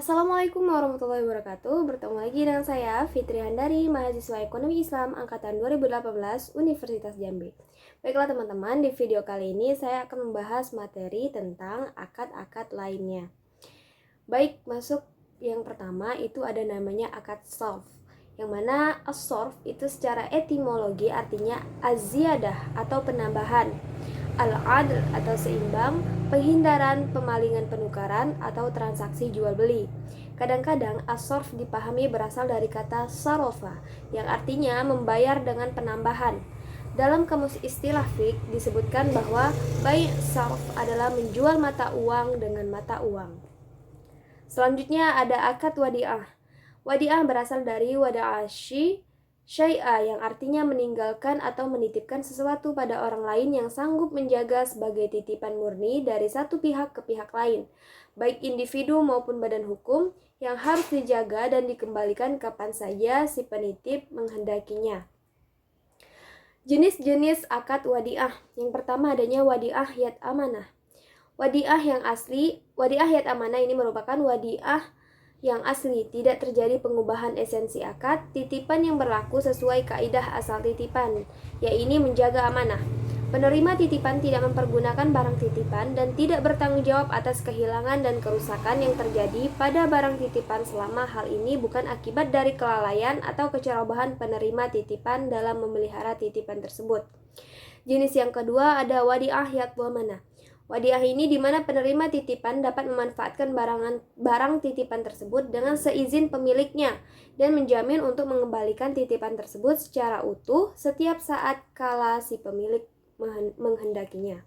Assalamualaikum warahmatullahi wabarakatuh. Bertemu lagi dengan saya Fitri Handari, mahasiswa Ekonomi Islam angkatan 2018 Universitas Jambi. Baiklah teman-teman, di video kali ini saya akan membahas materi tentang akad-akad lainnya. Baik, masuk yang pertama itu ada namanya akad sarf. Yang mana as-sarf itu secara etimologi artinya az-ziyadah atau penambahan, al-adl atau seimbang, penghindaran, pemalingan penukaran atau transaksi jual beli. Kadang-kadang as-sarf dipahami berasal dari kata sarofa yang artinya membayar dengan penambahan. Dalam kamus istilah fiqh disebutkan bahwa bai' sarf adalah menjual mata uang dengan mata uang. Selanjutnya ada akad wadi'ah. Wadi'ah berasal dari wada'ashi syai'a yang artinya meninggalkan atau menitipkan sesuatu pada orang lain yang sanggup menjaga sebagai titipan murni dari satu pihak ke pihak lain, baik individu maupun badan hukum yang harus dijaga dan dikembalikan kapan saja si penitip menghendakinya. Jenis-jenis akad wadi'ah. Yang pertama adanya wadi'ah yad amanah. Wadi'ah yang asli, wadi'ah yad amanah ini merupakan wadi'ah yang asli, tidak terjadi pengubahan esensi akad, titipan yang berlaku sesuai kaidah asal titipan, yaitu menjaga amanah. Penerima titipan tidak mempergunakan barang titipan dan tidak bertanggung jawab atas kehilangan dan kerusakan yang terjadi pada barang titipan selama hal ini bukan akibat dari kelalaian atau kecerobohan penerima titipan dalam memelihara titipan tersebut. Jenis yang kedua ada wadi'ah yad dhamanah. Wadiah ini di mana penerima titipan dapat memanfaatkan barang titipan tersebut dengan seizin pemiliknya dan menjamin untuk mengembalikan titipan tersebut secara utuh setiap saat kala si pemilik menghendakinya.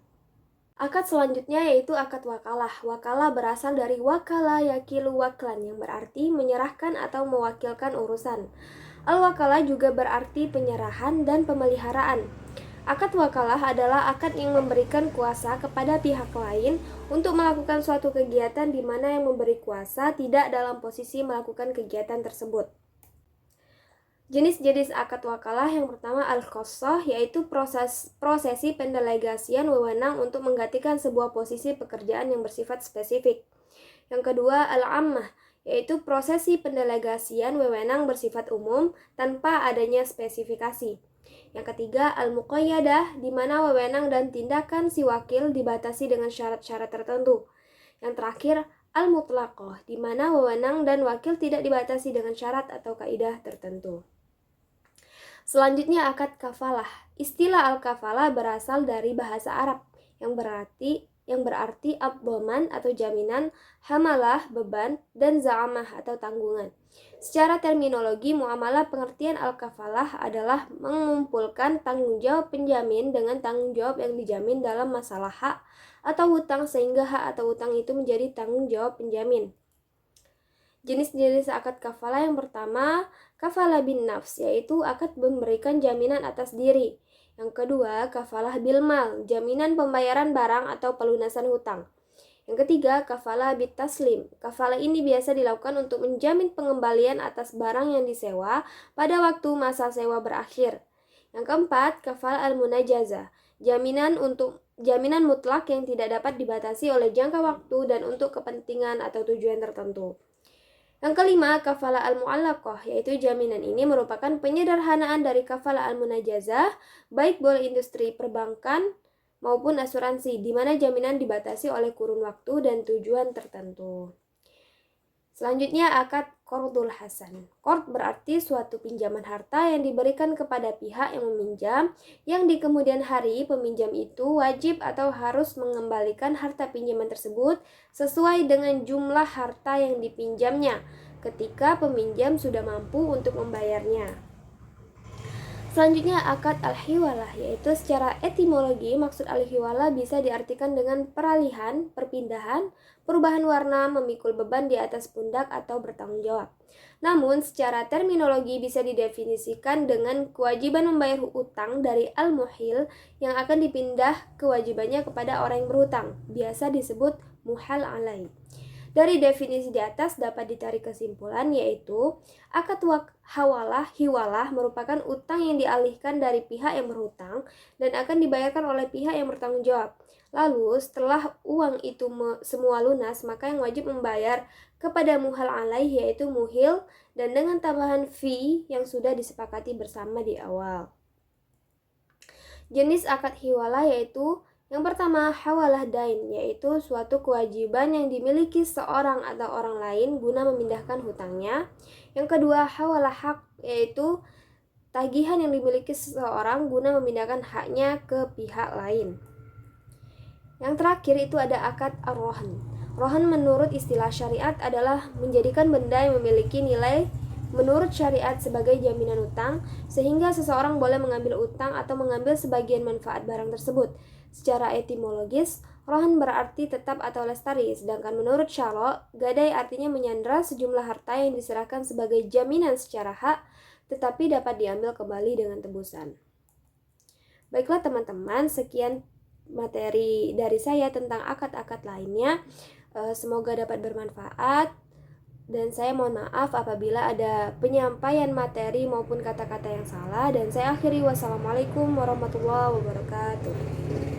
Akad selanjutnya yaitu akad wakalah. Wakalah berasal dari wakala yakilu waklan yang berarti menyerahkan atau mewakilkan urusan. Al-wakalah juga berarti penyerahan dan pemeliharaan. Akad wakalah adalah akad yang memberikan kuasa kepada pihak lain untuk melakukan suatu kegiatan di mana yang memberi kuasa tidak dalam posisi melakukan kegiatan tersebut. Jenis-jenis akad wakalah yang pertama al-khossah yaitu prosesi pendelegasian wewenang untuk menggantikan sebuah posisi pekerjaan yang bersifat spesifik. Yang kedua al-ammah yaitu prosesi pendelegasian wewenang bersifat umum tanpa adanya spesifikasi. Yang ketiga, al-muqayyadah, di mana wewenang dan tindakan si wakil dibatasi dengan syarat-syarat tertentu. Yang terakhir, al-mutlaqah, di mana wewenang dan wakil tidak dibatasi dengan syarat atau kaidah tertentu. Selanjutnya, akad kafalah. Istilah al-kafalah berasal dari bahasa Arab yang berarti ad-dhaman atau jaminan, hamalah beban, dan za'amah atau tanggungan. Secara terminologi, muamalah pengertian al-kafalah adalah mengumpulkan tanggung jawab penjamin dengan tanggung jawab yang dijamin dalam masalah hak atau hutang sehingga hak atau hutang itu menjadi tanggung jawab penjamin. Jenis-jenis akad kafalah yang pertama, kafalah bin nafs, yaitu akad memberikan jaminan atas diri. Yang kedua, kafalah bil mal, jaminan pembayaran barang atau pelunasan hutang. Yang ketiga, kafalah bit taslim. Kafalah ini biasa dilakukan untuk menjamin pengembalian atas barang yang disewa pada waktu masa sewa berakhir. Yang keempat, kafalah al-munajazah, jaminan mutlak yang tidak dapat dibatasi oleh jangka waktu dan untuk kepentingan atau tujuan tertentu. Yang kelima, kafalah al-mu'allaqah, yaitu jaminan ini merupakan penyederhanaan dari kafalah al-munajazah, baik boleh industri perbankan maupun asuransi, di mana jaminan dibatasi oleh kurun waktu dan tujuan tertentu. Selanjutnya, akad qardul hasan. Qard berarti suatu pinjaman harta yang diberikan kepada pihak yang meminjam, yang di kemudian hari peminjam itu wajib atau harus mengembalikan harta pinjaman tersebut sesuai dengan jumlah harta yang dipinjamnya ketika peminjam sudah mampu untuk membayarnya. Selanjutnya akad al-hiwalah, yaitu secara etimologi maksud al-hiwalah bisa diartikan dengan peralihan, perpindahan, perubahan warna, memikul beban di atas pundak atau bertanggung jawab. Namun secara terminologi bisa didefinisikan dengan kewajiban membayar utang dari al-muhil yang akan dipindah kewajibannya kepada orang yang berhutang, biasa disebut muhal alai. Dari definisi di atas dapat ditarik kesimpulan yaitu akad hiwalah merupakan utang yang dialihkan dari pihak yang berhutang dan akan dibayarkan oleh pihak yang bertanggung jawab. Lalu setelah uang itu semua lunas, maka yang wajib membayar kepada muhal alaih yaitu muhil dan dengan tambahan fi yang sudah disepakati bersama di awal. Jenis akad hiwalah yaitu yang pertama hawalah dain, yaitu suatu kewajiban yang dimiliki seorang atau orang lain guna memindahkan hutangnya. Yang kedua hawalah hak, yaitu tagihan yang dimiliki seseorang guna memindahkan haknya ke pihak lain. Yang terakhir itu ada akad ar-rohan. Rohan menurut istilah syariat adalah menjadikan benda yang memiliki nilai menurut syariat sebagai jaminan utang, sehingga seseorang boleh mengambil utang atau mengambil sebagian manfaat barang tersebut. Secara etimologis, rohan berarti tetap atau lestari, sedangkan menurut syara, gadai artinya menyandra sejumlah harta yang diserahkan sebagai jaminan secara hak, tetapi dapat diambil kembali dengan tebusan. Baiklah teman-teman, sekian materi dari saya tentang akad-akad lainnya. Semoga dapat bermanfaat. Dan saya mohon maaf apabila ada penyampaian materi maupun kata-kata yang salah. Dan saya akhiri, wassalamualaikum warahmatullahi wabarakatuh.